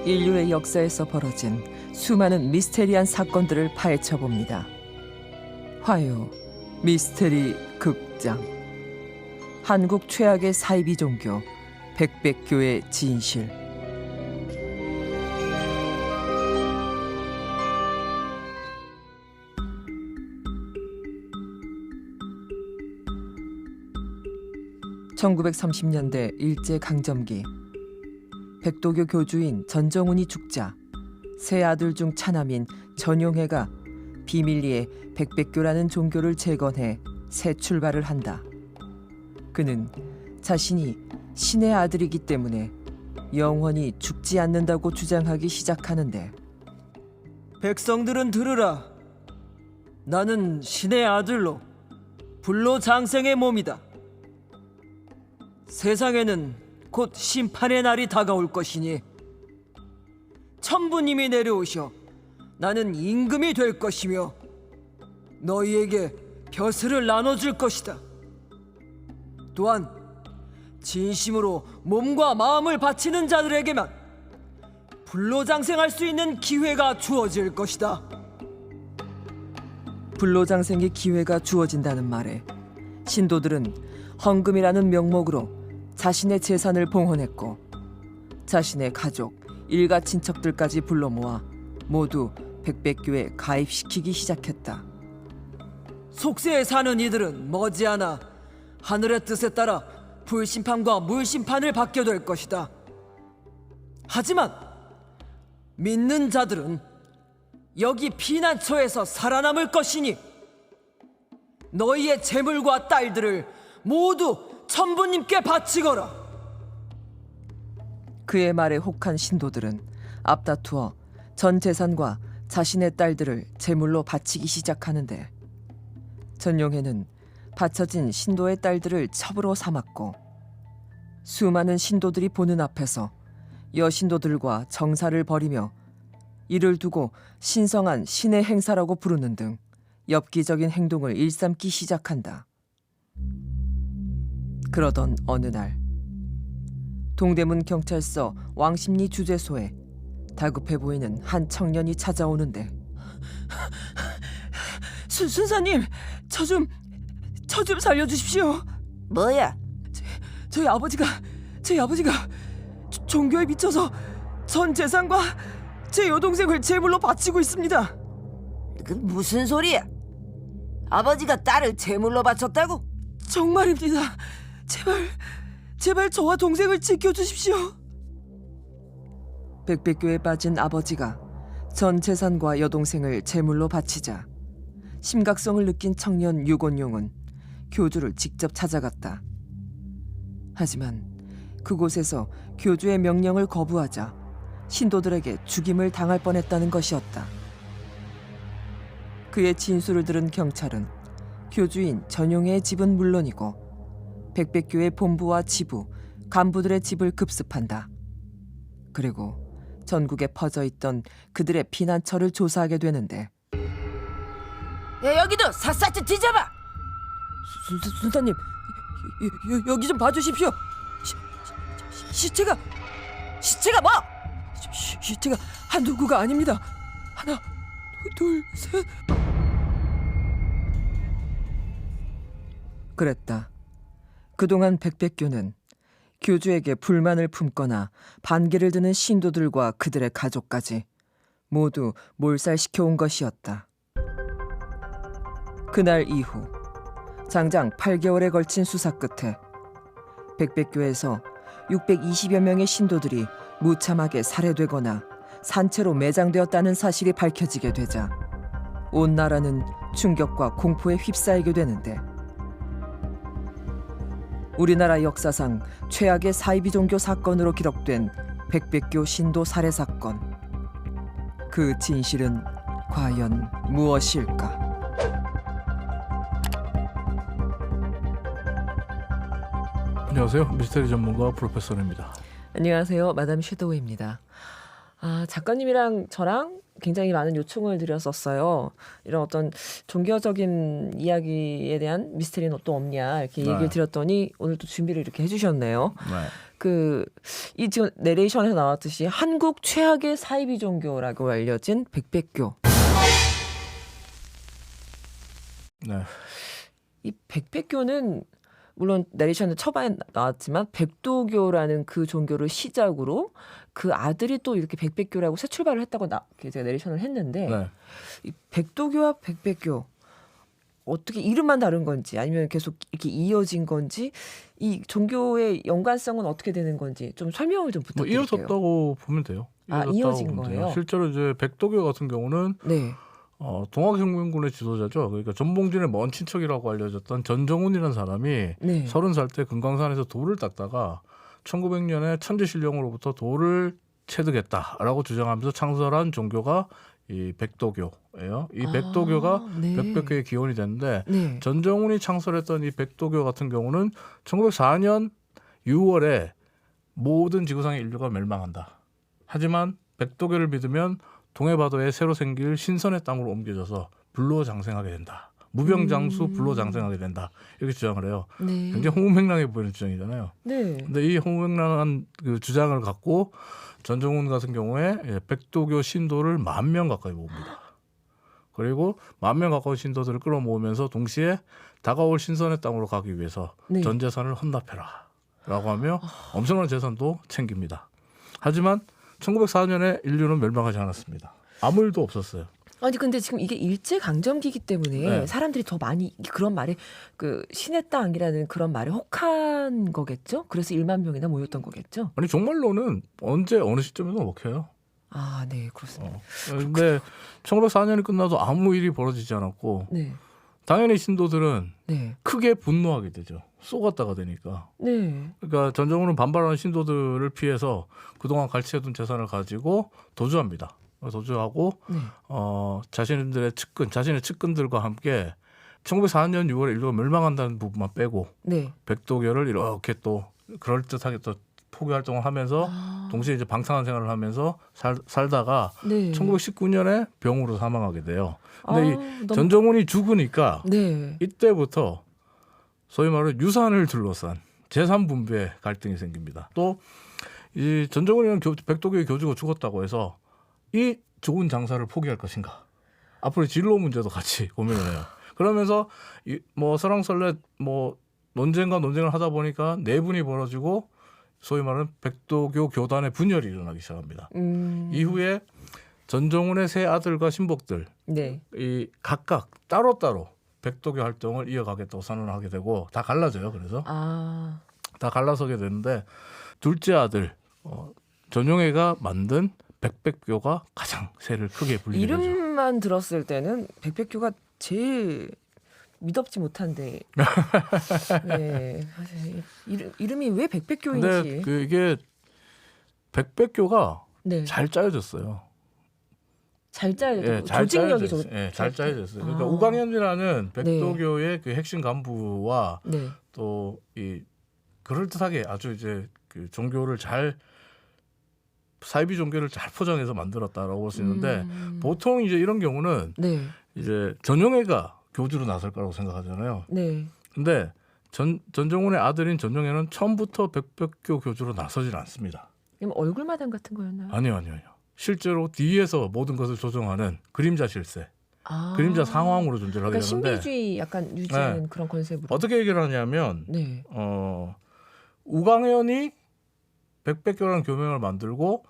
인류의 역사에서 벌어진 수많은 미스테리한 사건들을 파헤쳐봅니다. 화요 미스테리 극장. 한국 최악의 사이비 종교 백백교의 진실. (1930년대) 일제강점기, 백도교 교주인 전정훈이 죽자 세 아들 중 차남인 전용해가 비밀리에 백백교라는 종교를 재건해 새 출발을 한다. 그는 자신이 신의 아들이기 때문에 영원히 죽지 않는다고 주장하기 시작하는데, 백성들은 들으라. 나는 신의 아들로 불로장생의 몸이다. 세상에는 곧 심판의 날이 다가올 것이니 천부님이 내려오셔 나는 임금이 될 것이며 너희에게 벼슬을 나눠줄 것이다. 또한 진심으로 몸과 마음을 바치는 자들에게만 불로장생할 수 있는 기회가 주어질 것이다. 불로장생의 기회가 주어진다는 말에 신도들은 헌금이라는 명목으로 자신의 재산을 봉헌했고, 자신의 가족, 일가 친척들까지 불러 모아 모두 백백교에 가입시키기 시작했다. 속세에 사는 이들은 머지않아 하늘의 뜻에 따라 불심판과 물심판을 받게 될 것이다. 하지만 믿는 자들은 여기 피난처에서 살아남을 것이니 너희의 재물과 딸들을 모두 천부님께 바치거라. 그의 말에 혹한 신도들은 앞다투어 전 재산과 자신의 딸들을 제물로 바치기 시작하는데, 전용해는 바쳐진 신도의 딸들을 첩으로 삼았고, 수많은 신도들이 보는 앞에서 여신도들과 정사를 벌이며 이를 두고 신성한 신의 행사라고 부르는 등 엽기적인 행동을 일삼기 시작한다. 그러던 어느 날, 동대문 경찰서 왕십리 주재소에 다급해 보이는 한 청년이 찾아오는데, 순사님, 저 좀 살려주십시오. 뭐야? 저희 아버지가 종교에 미쳐서 전 재산과 제 여동생을 제물로 바치고 있습니다. 그 무슨 소리야? 아버지가 딸을 제물로 바쳤다고? 정말입니다. 제발 저와 동생을 지켜주십시오. 백백교에 빠진 아버지가 전 재산과 여동생을 제물로 바치자 심각성을 느낀 청년 유곤용은 교주를 직접 찾아갔다. 하지만 그곳에서 교주의 명령을 거부하자 신도들에게 죽임을 당할 뻔했다는 것이었다. 그의 진술을 들은 경찰은 교주인 전용해의 집은 물론이고 백백교의 본부와 지부, 간부들의 집을 급습한다. 그리고 전국에 퍼져 있던 그들의 피난처를 조사하게 되는데, 야, 여기도 샅샅이 뒤져봐. 순사님, 여기 좀 봐주십시오. 시체가 뭐? 시체가 한두 구가 아닙니다. 하나, 둘, 셋. 그랬다. 그동안 백백교는 교주에게 불만을 품거나 반기를 드는 신도들과 그들의 가족까지 모두 몰살시켜온 것이었다. 그날 이후 장장 8개월에 걸친 수사 끝에 백백교에서 620여 명의 신도들이 무참하게 살해되거나 산채로 매장되었다는 사실이 밝혀지게 되자 온 나라는 충격과 공포에 휩싸이게 되는데, 우리나라 역사상 최악의 사이비 종교 사건으로 기록된 백백교 신도 살해 사건. 그 진실은 과연 무엇일까? 안녕하세요. 미스테리 전문가 프로페서입니다. 안녕하세요. 마담 섀도우입니다. 작가님이랑 저랑 굉장히 많은 요청을 드렸었어요. 이런 어떤 종교적인 이야기에 대한 미스테리는 또 없냐 이렇게 네. 얘기를 드렸더니 오늘 또 준비를 이렇게 해주셨네요. 네. 이 지금 내레이션에서 나왔듯이 한국 최악의 사이비 종교라고 알려진 백백교. 네. 이 백백교는 물론 내레이션의 초반에 나왔지만 백도교라는 그 종교를 시작으로 그 아들이 또 이렇게 백백교라고 새 출발을 했다고 제가 내레이션을 했는데 네. 이 백도교와 백백교 어떻게 이름만 다른 건지 아니면 계속 이렇게 이어진 건지 이 종교의 연관성은 어떻게 되는 건지 좀 설명을 좀 뭐 부탁드릴게요. 이어졌다고 보면 돼요. 이어진 보면 돼요. 거예요? 실제로 이제 백도교 같은 경우는 네. 동학혁명군의 지도자죠. 그러니까 전봉준의 먼 친척이라고 알려졌던 전정훈이라는 사람이 네. 30살 때 금강산에서 돌을 닦다가 1900년에 천지신령으로부터 돌을 체득했다라고 주장하면서 창설한 종교가 이 백도교예요. 이 백도교가 네. 백백교의 기원이 되는데 네. 전정훈이 창설했던 이 백도교 같은 경우는 1904년 6월에 모든 지구상의 인류가 멸망한다. 하지만 백도교를 믿으면 동해바다에 새로 생길 신선의 땅으로 옮겨져서 불로장생하게 된다. 무병장수 불로장생하게 된다. 이렇게 주장을 해요. 네. 굉장히 홍맹랑해 보이는 주장이잖아요. 네. 근데 이 홍맹랑한 그 주장을 갖고 전정훈 같은 경우에 백도교 신도를 10,000명 가까이 모읍니다. 그리고 10,000명 가까운 신도들을 끌어모으면서 동시에 다가올 신선의 땅으로 가기 위해서 네. 전 재산을 헌납해라 라고 하며 엄청난 재산도 챙깁니다. 하지만 1904년에 인류는 멸망하지 않았습니다. 아무 일도 없었어요. 아니 근데 지금 이게 일제 강점기이기 때문에 네. 사람들이 더 많이 그런 말에 그 신의 땅이라는 그런 말에 혹한 거겠죠? 그래서 1만 명이나 모였던 거겠죠? 아니 종말로는 언제 어느 시점에도 먹혀요. 아, 네, 그렇습니다. 근데 1904년이 끝나도 아무 일이 벌어지지 않았고 네, 당연히 신도들은 네, 크게 분노하게 되죠. 쏘갔다가 되니까. 네, 그러니까 전정훈은 반발하는 신도들을 피해서 그동안 갈취해둔 재산을 가지고 도주합니다. 도주하고 네. 자신의 측근들과 함께 1904년 6월에 인류가 멸망한다는 부분만 빼고 네. 백도교를 이렇게 또 그럴듯하게 또 포교 활동을 하면서 동시에 이제 방탕한 생활을 하면서 살다가 네. 1919년에 병으로 사망하게 돼요. 근데 이 너무- 전정훈이 죽으니까 네, 이때부터 소위 말하는 유산을 둘러싼 재산 분배 갈등이 생깁니다. 또 이 전정훈이라는 백도교의 교주가 죽었다고 해서 이 좋은 장사를 포기할 것인가? 앞으로 진로 문제도 같이 고민을 해요. 그러면서 뭐 설왕설래 뭐 논쟁을 하다 보니까 내분이 벌어지고 소위 말하는 백도교 교단의 분열이 일어나기 시작합니다. 이후에 전정훈의 세 아들과 신복들 네, 이 각각 따로따로 백도교 활동을 이어가겠다고 선언을 하게 되고 다 갈라져요. 그래서 다 갈라서게 되는데 둘째 아들 전용해가 만든 백백교가 가장 세를 크게 불리게 되죠. 이름만 들었을 때는 백백교가 제일 미덥지 못한데, 네, 사실 이름이 왜 백백교인지, 근데 이게 백백교가 네, 잘 짜여졌어요. 잘 짜여져, 예, 잘 조직력이 짜여졌어요. 예, 잘 짜여졌어요. 그러니까 아. 우광현이라는 백도교의 그 핵심 간부와 네, 또 이 그럴듯하게 아주 이제 그 종교를 잘 사이비 종교를 잘 포장해서 만들었다라고 볼 수 있는데 보통 이제 이런 경우는 네, 이제 전용해가 교주로 나설 거라고 생각하잖아요. 네. 근데 전정훈의 아들인 전용해는 처음부터 백백교 교주로 나서질 않습니다. 그럼 얼굴마담 같은 거였나요? 아니요. 실제로 뒤에서 모든 것을 조정하는 그림자 실세, 그림자 상황으로 존재를 하게 그러니까 되는데 신비주의 약간 유지하는 네. 그런 컨셉으로. 어떻게 얘기를 하냐면 네, 우광현이 백백교라는 교명을 만들고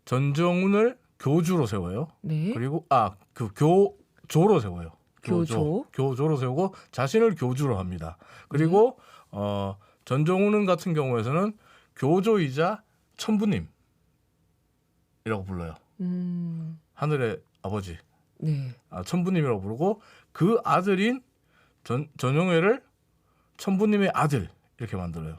전정훈을 교주로 세워요. 네. 그리고 그 교조로 세워요. 교조? 교조로 세우고 자신을 교주로 합니다. 그리고 전정훈 같은 경우에서는 교조이자 천부님이라고 불러요. 하늘의 아버지. 네. 천부님이라고 부르고 그 아들인 전용회를 천부님의 아들 이렇게 만들어요.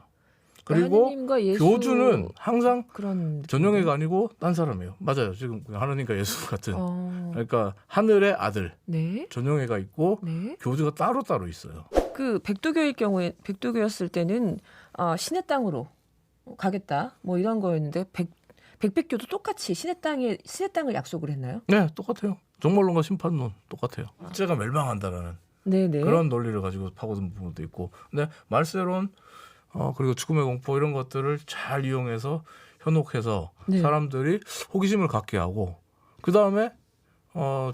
그리고 하느님과 예수 교주는 항상 그런 전용회가 아니고 딴 사람이에요. 맞아요. 지금 하느님과 예수 같은. 어, 그러니까 하늘의 아들 네. 전용회가 있고 네. 교주가 따로 있어요. 그 백도교일 경우에 백도교였을 때는 신의 땅으로 가겠다 뭐 이런 거였는데 백백교도 똑같이 신의 땅을 약속을 했나요? 네, 똑같아요. 종말론과 심판론 똑같아요. 국제가 멸망한다라는 네네. 그런 논리를 가지고 파고든 부분도 있고, 근데 말세론 그리고 죽음의 공포 이런 것들을 잘 이용해서 현혹해서 네. 사람들이 호기심을 갖게 하고, 그 다음에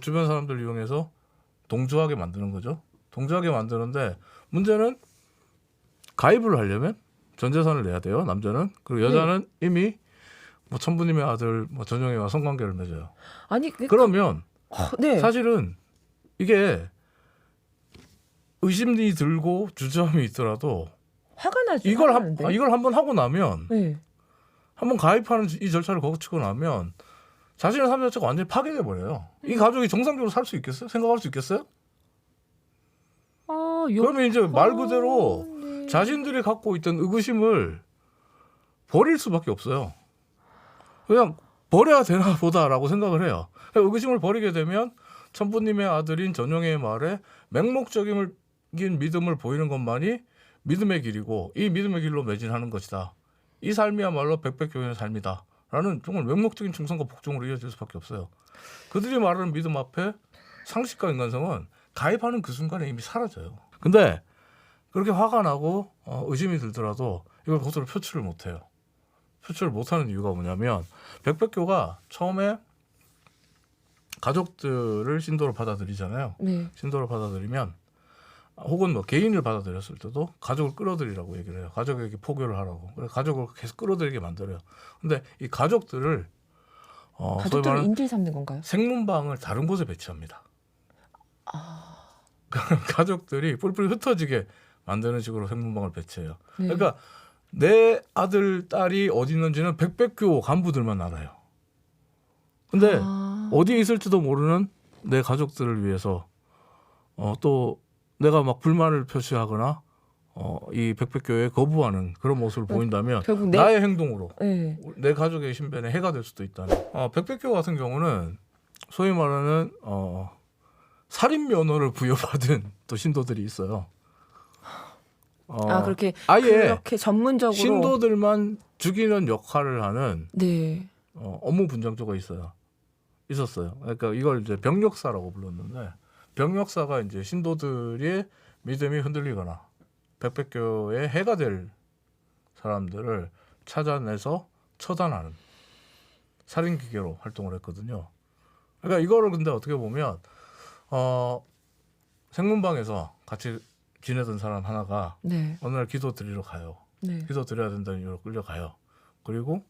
주변 사람들 이용해서 동조하게 만드는 거죠. 동조하게 만드는데 문제는 가입을 하려면 전 재산을 내야 돼요. 남자는. 그리고 여자는 이미 뭐 천부님의 아들 뭐 전용이와 성관계를 맺어요. 아니 그러면 네. 사실은 이게 의심이 들고 주저함이 있더라도 화가 나죠. 이걸 화가 나는데. 이걸 한번 하고 나면 네. 한번 가입하는 이 절차를 거치고 나면 자신의 삶 자체가 완전히 파괴돼 버려요. 이 가족이 정상적으로 살 수 있겠어요? 생각할 수 있겠어요? 그러면 이제 말 그대로 네. 자신들이 갖고 있던 의구심을 버릴 수밖에 없어요. 그냥 버려야 되나 보다라고 생각을 해요. 의구심을 버리게 되면 천부님의 아들인 전용의 말에 맹목적인 믿음을 보이는 것만이 믿음의 길이고 이 믿음의 길로 매진하는 것이다. 이 삶이야말로 백백교회의 삶이다. 라는 정말 맹목적인 충성과 복종으로 이어질 수밖에 없어요. 그들이 말하는 믿음 앞에 상식과 인간성은 가입하는 그 순간에 이미 사라져요. 근데 그렇게 화가 나고 의심이 들더라도 이걸 그것으로 표출을 못해요. 표출을 못하는 이유가 뭐냐면 백백교가 처음에 가족들을 신도로 받아들이잖아요. 네. 신도를 받아들이면 혹은 뭐 개인을 받아들였을 때도 가족을 끌어들이라고 얘기를 해요. 가족에게 포교를 하라고. 그래서 가족을 계속 끌어들이게 만들어요. 근데 이 가족들을 소위 가족들을 말하는 인질 삼는 건가요? 생문방을 다른 곳에 배치합니다. 가족들이 뿔뿔이 흩어지게 만드는 식으로 생문방을 배치해요. 네. 그러니까 내 아들, 딸이 어디 있는지는 백백교 간부들만 알아요. 근데 어디에 있을지도 모르는 내 가족들을 위해서 또 내가 막 불만을 표시하거나 이 백백교에 거부하는 그런 모습을 보인다면 결국 나의 행동으로 네. 내 가족의 신변에 해가 될 수도 있다는. 백백교 같은 경우는 소위 말하는 살인 면허를 부여받은 또 신도들이 있어요. 그렇게 아예 그렇게 전문적으로 신도들만 죽이는 역할을 하는 네. 업무 분장조가 있었어요. 그러니까 이걸 이제 병력사라고 불렀는데 병력사가 이제 신도들의 믿음이 흔들리거나 백백교에 해가 될 사람들을 찾아내서 처단하는 살인 기계로 활동을 했거든요. 그러니까 이거를 근데 어떻게 보면 생문방에서 같이 지내던 사람 하나가 네. 어느 날 기도 드리러 가요. 네. 기도 드려야 된다는 이유로 끌려가요. 그리고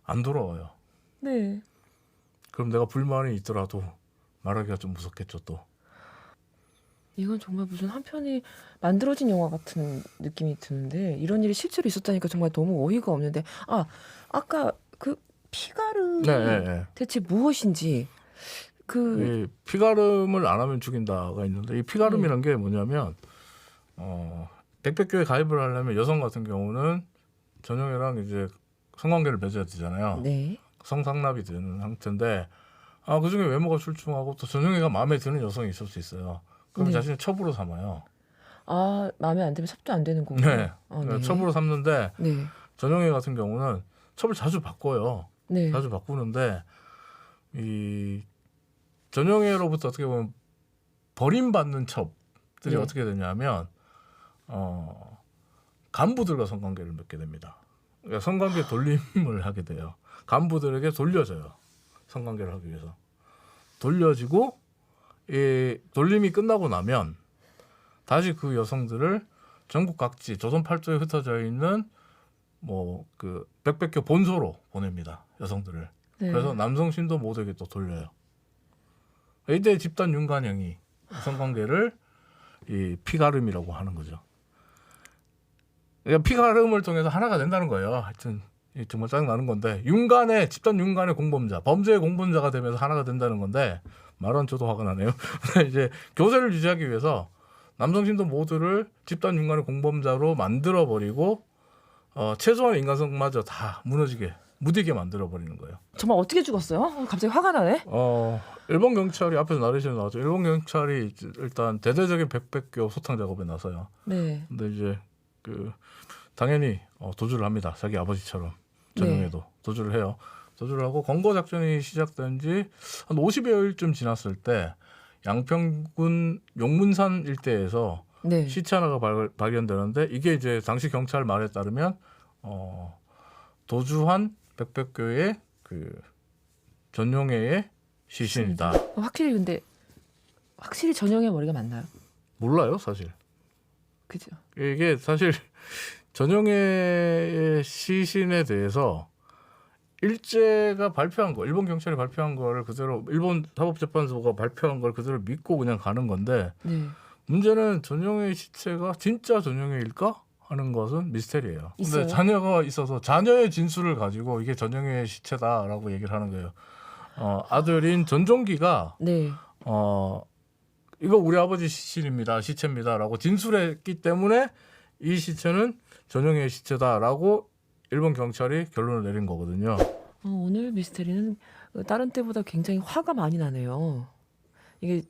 안 돌아와요. 네. 그럼 내가 불만이 있더라도 말하기가 좀 무섭겠죠 또. 이건 정말 무슨 한 편이 만들어진 영화 같은 느낌이 드는데 이런 일이 실제로 있었다니까 정말 너무 어이가 없는데 아까 그 피가름이 네. 대체 무엇인지 이 피가름을 안 하면 죽인다가 있는데 이 피가름이란 게 뭐냐면 백백교에 가입을 하려면 여성 같은 경우는 전용이랑 이제 성관계를 맺어야 되잖아요. 네. 성상납이 되는 상태인데 그중에 외모가 출중하고 또 전용이가 마음에 드는 여성이 있을 수 있어요. 그럼 네. 자신의 첩으로 삼아요. 마음에 안 들면 삽도 안 되는 거군요. 네. 네. 첩으로 삼는데 네. 전용이 같은 경우는 첩을 자주 바꿔요. 네. 자주 바꾸는데 이 전용회로부터 어떻게 보면 버림받는 첩들이 네. 어떻게 되냐면 간부들과 성관계를 맺게 됩니다. 그러니까 성관계 돌림을 하게 돼요. 간부들에게 돌려져요. 성관계를 하기 위해서 돌려지고 이 돌림이 끝나고 나면 다시 그 여성들을 전국 각지 조선 팔도에 흩어져 있는 뭐 그 백백교 본소로 보냅니다. 여성들을. 네. 그래서 남성 신도 모두에게 또 돌려요. 이때 집단 윤관형이 성관계를 이 피가름이라고 하는 거죠. 그러니까 피가름을 통해서 하나가 된다는 거예요. 하여튼 정말 짜증나는 건데 집단 윤관의 공범자, 범죄의 공범자가 되면서 하나가 된다는 건데 말은 저도 화가 나네요. 이제 교세를 유지하기 위해서 남성 신도 모두를 집단 윤관의 공범자로 만들어 버리고 최소한의 인간성마저 다 무디게 만들어 버리는 거예요. 정말 어떻게 죽었어요? 갑자기 화가 나네. 일본 경찰이 앞에서 나레이션에 나왔죠. 일본 경찰이 일단 대대적인 백백교 소탕 작업에 나서요. 네. 근데 이제 당연히 도주를 합니다. 자기 아버지처럼 전용에도 도주를 해요. 도주를 하고 검거 작전이 시작된 지 한 50여일쯤 지났을 때 양평군 용문산 일대에서 네. 시체 하나가 발견되는데 이게 이제 당시 경찰 말에 따르면 도주한 백백교의 그 전용해의 시신이다. 확실히 근데 확실히 전형의 머리가 맞나요? 몰라요, 사실. 그죠? 이게 사실 전용해의 시신에 대해서 일제가 발표한 거, 일본 경찰이 발표한 거를 그대로 일본 사법재판소가 발표한 걸 그대로 믿고 그냥 가는 건데 네. 문제는 전용해의 시체가 진짜 전용해일까 하는 것은 미스테리예요. 있어요? 근데 자녀가 있어서 자녀의 진술을 가지고 이게 전용해의 시체다라고 얘기를 하는 거예요. 아들인 전종기가 네. 이거 우리 아버지 시신입니다, 시체입니다라고 진술했기 때문에 이 시체는 전용해의 시체다라고 일본 경찰이 결론을 내린 거거든요. 오늘 미스테리는 다른 때보다 굉장히 화가 많이 나네요. 이게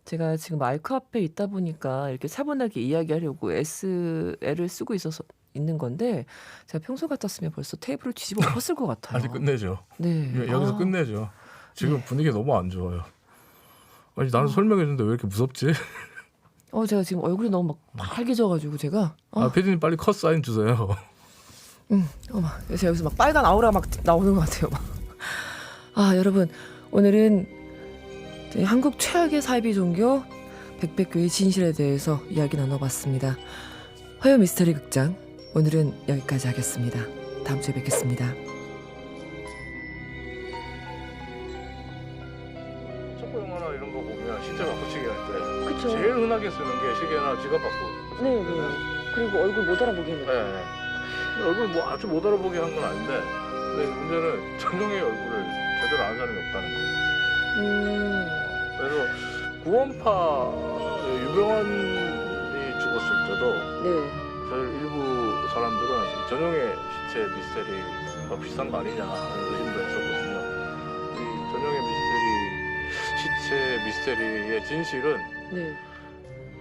제가 지금 마이크 앞에 있다 보니까 이렇게 차분하게 이야기하려고 SL을 쓰고 있는 건데 제가 평소 같았으면 벌써 테이블을 뒤집어 엎었을 것 같아요. 아직 끝내죠. 네. 여기서 끝내죠. 지금 분위기 너무 안 좋아요. 아니 나는 설명해 주는데 왜 이렇게 무섭지? 제가 지금 얼굴이 너무 막 빨개져가지고 제가 피디님 빨리 컷 사인 주세요. 제가 여기서 막 빨간 아우라가 막 나오는 것 같아요. 여러분 오늘은 한국 최악의 사이비 종교 백백교의 진실에 대해서 이야기 나눠봤습니다. 화요 미스터리 극장 오늘은 여기까지 하겠습니다. 다음 주에 뵙겠습니다. 첩보 영화나 이런 거 보면 시체 바꾸치기 할 때 그쵸? 제일 흔하게 쓰는 게 시계나 지갑 바꾸. 네. 그리고 얼굴 못 알아보게 해요. 네. 얼굴 뭐 아주 못 알아보게 한 건 아닌데 근데 문제는 전용의 얼굴을 제대로 아는 사람이 없다는 거예요. 그래서 구원파 유병원이 죽었을 때도 네. 저희 일부 사람들은 이 전용의 시체 미스테리가 비싼 거 아니냐 하는 의심도 했었거든요. 이 전용의 시체 미스테리의 진실은 네.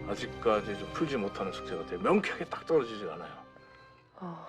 아직까지 좀 풀지 못하는 숙제 같아요. 명쾌하게 딱 떨어지질 않아요. 아...